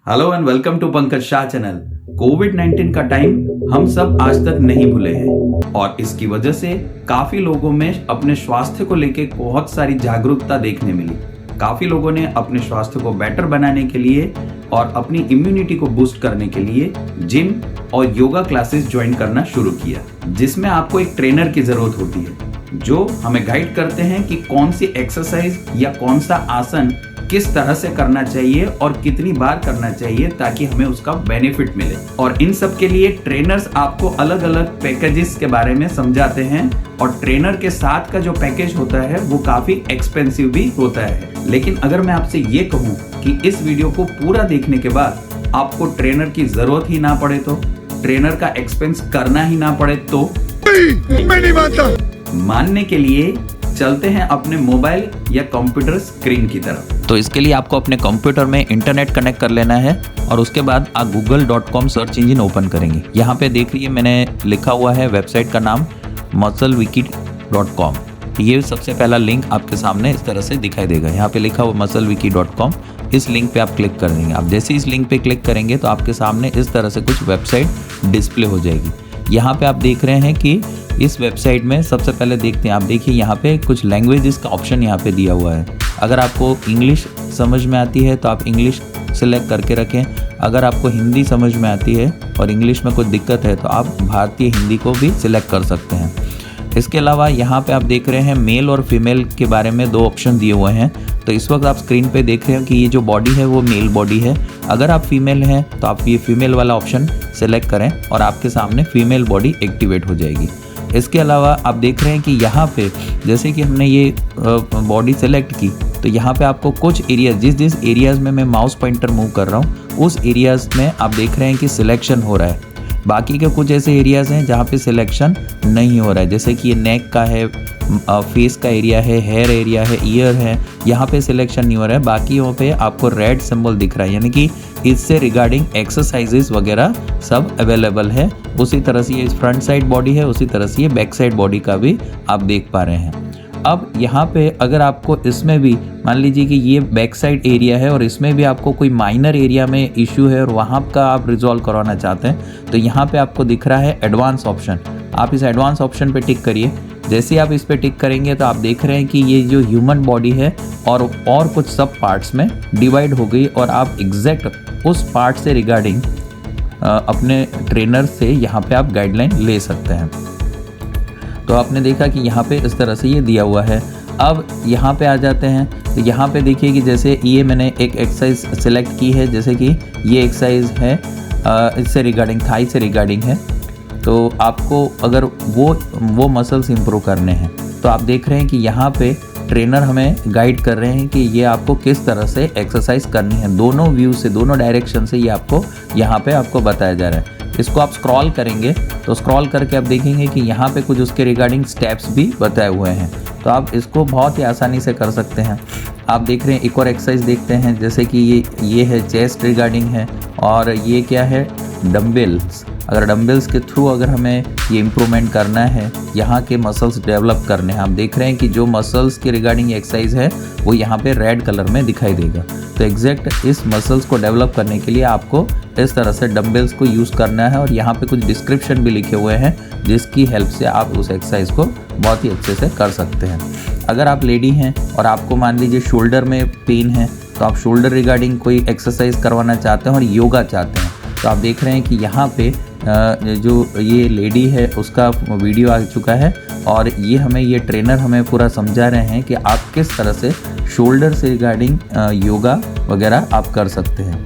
Hello and welcome to Pankaj Shah channel. कोविड-19 का time हम सब आज तक नहीं भूले हैं और इसकी वजह से काफी लोगों में अपने स्वास्थ्य को लेके बहुत सारी जागरूकता देखने मिली। काफी लोगों ने अपने स्वास्थ्य को बेटर बनाने के लिए और अपनी इम्यूनिटी को बूस्ट करने के लिए जिम और योगा क्लासेस ज्वाइन करना शुरू किया, जिसमें आपको एक ट्रेनर की जरूरत होती है जो हमें गाइड करते हैं कि कौन सी एक्सरसाइज या कौन सा आसन किस तरह से करना चाहिए और कितनी बार करना चाहिए ताकि हमें उसका बेनिफिट मिले। और इन सब के लिए ट्रेनर्स आपको अलग अलग पैकेजेस के बारे में समझाते हैं और ट्रेनर के साथ का जो पैकेज होता है वो काफी एक्सपेंसिव भी होता है। लेकिन अगर मैं आपसे ये कहूँ कि इस वीडियो को पूरा देखने के बाद आपको ट्रेनर की जरूरत ही ना पड़े, तो ट्रेनर का एक्सपेंस करना ही ना पड़े, तो मैं नहीं मानता। मानने के लिए चलते हैं अपने मोबाइल या कंप्यूटर स्क्रीन की तरफ। तो इसके लिए आपको अपने कंप्यूटर में इंटरनेट कनेक्ट कर लेना है और उसके बाद आप google.com सर्च इंजन ओपन करेंगे। यहाँ पे देखिए मैंने लिखा हुआ है वेबसाइट का नाम musclewiki.com। ये सबसे पहला लिंक आपके सामने इस तरह से दिखाई देगा। यहाँ पे लिखा हुआ musclewiki.com। इस लिंक पे आप क्लिक कर देंगे। आप जैसे इस लिंक पे क्लिक करेंगे तो आपके सामने इस तरह से कुछ वेबसाइट डिस्प्ले हो जाएगी। यहाँ पे आप देख रहे हैं कि इस वेबसाइट में सबसे पहले देखते हैं, आप देखिए यहाँ पे कुछ लैंग्वेजेस का ऑप्शन यहाँ पे दिया हुआ है। अगर आपको इंग्लिश समझ में आती है तो आप इंग्लिश सिलेक्ट करके रखें। अगर आपको हिंदी समझ में आती है और इंग्लिश में कोई दिक्कत है तो आप भारतीय हिंदी को भी सिलेक्ट कर सकते हैं। इसके अलावा यहाँ पे आप देख रहे हैं मेल और फीमेल के बारे में दो ऑप्शन दिए हुए हैं। तो इस वक्त आप स्क्रीन पे देख रहे हो कि ये जो बॉडी है वो मेल बॉडी है। अगर आप फीमेल हैं तो आप ये फीमेल वाला ऑप्शन सेलेक्ट करें और आपके सामने फीमेल बॉडी एक्टिवेट हो जाएगी। इसके अलावा आप देख रहे हैं कि यहाँ पे जैसे कि हमने ये बॉडी सेलेक्ट की तो यहाँ पे आपको कुछ एरिया, जिस एरियाज़ में मैं माउस पॉइंटर मूव कर रहा हूँ उस एरियाज़ में आप देख रहे हैं कि सिलेक्शन हो रहा है। बाकी के कुछ ऐसे एरियाज़ हैं जहाँ पे सिलेक्शन नहीं हो रहा है, जैसे कि ये नेक का है, फेस का एरिया है, हेयर एरिया है, ईयर है, यहाँ पे सिलेक्शन नहीं हो रहा है। बाकी वहाँ पे आपको रेड सिंबल दिख रहा है, यानी कि इससे रिगार्डिंग एक्सरसाइजेस वगैरह सब अवेलेबल है। उसी तरह से ये फ्रंट साइड बॉडी है, उसी तरह से ये बैक साइड बॉडी का भी आप देख पा रहे हैं। अब यहाँ पे अगर आपको इसमें भी मान लीजिए कि ये बैक साइड एरिया है और इसमें भी आपको कोई माइनर एरिया में इश्यू है और वहाँ का आप रिजॉल्व करवाना चाहते हैं तो यहाँ पे आपको दिख रहा है एडवांस ऑप्शन। आप इस एडवांस ऑप्शन पे टिक करिए। जैसे आप इस पे टिक करेंगे तो आप देख रहे हैं कि ये जो ह्यूमन बॉडी है और कुछ सब पार्ट्स में डिवाइड हो गई और आप एग्जैक्ट उस पार्ट से रिगार्डिंग अपने ट्रेनर से यहाँ पे आप गाइडलाइन ले सकते हैं। तो आपने देखा कि यहाँ पे इस तरह से ये दिया हुआ है। अब यहाँ पे आ जाते हैं तो यहाँ पे देखिए कि जैसे ये मैंने एक एक्सरसाइज सेलेक्ट की है, जैसे कि ये एक्सरसाइज है इससे रिगार्डिंग, थाई से रिगार्डिंग है। तो आपको अगर वो मसल्स इंप्रूव करने हैं तो आप देख रहे हैं कि यहाँ पे ट्रेनर हमें गाइड कर रहे हैं कि ये आपको किस तरह से एक्सरसाइज करनी है। दोनों व्यू से, दोनों डायरेक्शन से ये आपको यहाँ पे आपको बताया जा रहा है। इसको आप स्क्रॉल करेंगे तो स्क्रॉल करके आप देखेंगे कि यहाँ पे कुछ उसके रिगार्डिंग स्टेप्स भी बताए हुए हैं। तो आप इसको बहुत ही आसानी से कर सकते हैं। आप देख रहे हैं एक और एक्सरसाइज देखते हैं, जैसे कि ये है चेस्ट रिगार्डिंग है और ये क्या है, डम्बल्स। अगर डम्बल्स के थ्रू अगर हमें ये इम्प्रूवमेंट करना है, यहाँ के मसल्स डेवलप करने हैं, आप देख रहे हैं कि जो मसल्स के रिगार्डिंग एक्सरसाइज है वो यहाँ पे रेड कलर में दिखाई देगा। तो एग्जैक्ट इस मसल्स को डेवलप करने के लिए आपको इस तरह से डम्बल्स को यूज़ करना है और यहाँ पे कुछ डिस्क्रिप्शन भी लिखे हुए हैं जिसकी हेल्प से आप उस एक्सरसाइज को बहुत ही अच्छे से कर सकते हैं। अगर आप लेडी हैं और आपको मान लीजिए शोल्डर में पेन है तो आप शोल्डर रिगार्डिंग कोई एक्सरसाइज करवाना चाहते हैं और योगा चाहते हैं तो आप देख रहे हैं कि यहाँ पे जो ये लेडी है उसका वीडियो आ चुका है और ये ट्रेनर हमें पूरा समझा रहे हैं कि आप किस तरह से शोल्डर से रिगार्डिंग योगा वगैरह आप कर सकते हैं।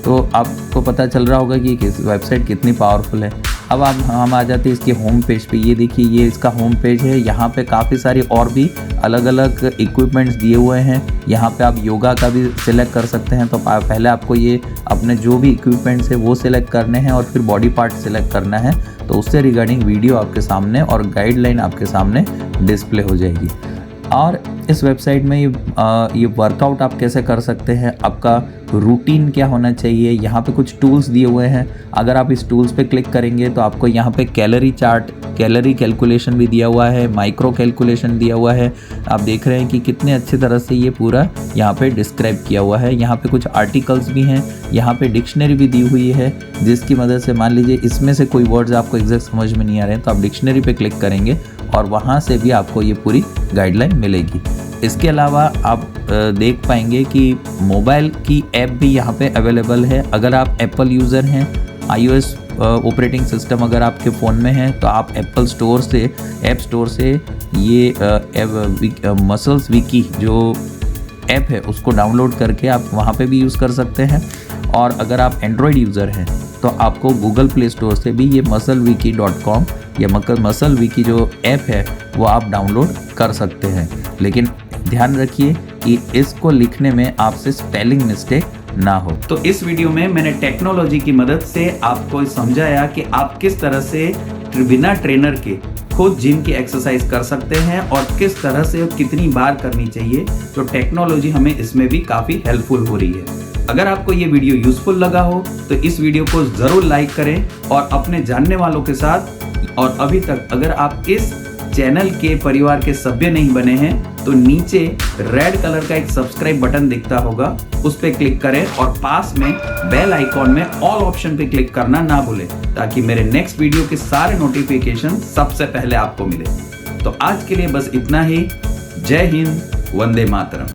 तो आपको पता चल रहा होगा कि वेबसाइट कितनी पावरफुल है। अब हम आ जाते हैं इसके होम पेज पे। ये देखिए ये इसका होम पेज है। यहाँ पे काफ़ी सारी और भी अलग अलग इक्विपमेंट्स दिए हुए हैं। यहाँ पे आप योगा का भी सिलेक्ट कर सकते हैं। तो पहले आपको ये अपने जो भी इक्विपमेंट्स है वो सिलेक्ट करने हैं और फिर बॉडी पार्ट सिलेक्ट करना है। तो उससे रिगार्डिंग वीडियो आपके सामने और गाइडलाइन आपके सामने डिस्प्ले हो जाएगी। और इस वेबसाइट में ये वर्कआउट आप कैसे कर सकते हैं, आपका रूटीन क्या होना चाहिए, यहाँ पे कुछ टूल्स दिए हुए हैं। अगर आप इस टूल्स पे क्लिक करेंगे तो आपको यहाँ पे कैलोरी चार्ट, कैलोरी कैलकुलेशन भी दिया हुआ है, माइक्रो कैलकुलेशन दिया हुआ है। आप देख रहे हैं कि कितने अच्छे तरह से ये पूरा यहाँ पे डिस्क्राइब किया हुआ है। यहाँ पे कुछ आर्टिकल्स भी हैं, यहाँ पे डिक्शनरी भी दी हुई है, जिसकी मदद से मान लीजिए इसमें से कोई वर्ड्स आपको एग्जैक्ट समझ में नहीं आ रहे हैं तो आप डिक्शनरी पे क्लिक करेंगे और वहाँ से भी आपको ये पूरी गाइडलाइन मिलेगी। इसके अलावा आप देख पाएंगे कि मोबाइल की ऐप भी यहाँ पे अवेलेबल है। अगर आप एप्पल यूज़र हैं, iOS ऑपरेटिंग सिस्टम अगर आपके फ़ोन में है तो आप एप्पल स्टोर से, ऐप स्टोर से ये मसल्स विकी जो ऐप है उसको डाउनलोड करके आप वहाँ पे भी यूज़ कर सकते हैं। और अगर आप एंड्रॉयड यूज़र हैं तो आपको गूगल प्ले स्टोर से भी ये musclewiki.com या musclewiki जो ऐप है वो आप डाउनलोड कर सकते हैं। लेकिन ध्यान रखिए कि इसको लिखने में आपसे स्पेलिंग मिस्टेक ना हो। तो इस वीडियो में मैंने टेक्नोलॉजी की मदद से आपको समझाया कि आप किस तरह से बिना ट्रेनर के खुद जिम की एक्सरसाइज कर सकते हैं और किस तरह से कितनी बार करनी चाहिए। तो टेक्नोलॉजी हमें इसमें भी काफ़ी हेल्पफुल हो रही है। अगर आपको ये वीडियो यूजफुल लगा हो तो इस वीडियो को ज़रूर लाइक करें और अपने जानने वालों के साथ। और अभी तक अगर आप इस चैनल के परिवार के सभ्य नहीं बने हैं तो नीचे रेड कलर का एक सब्सक्राइब बटन दिखता होगा, उस पर क्लिक करें और पास में बेल आइकॉन में ऑल ऑप्शन पे क्लिक करना ना भूलें, ताकि मेरे नेक्स्ट वीडियो के सारे नोटिफिकेशन सबसे पहले आपको मिले। तो आज के लिए बस इतना ही। जय हिंद, वंदे मातरम।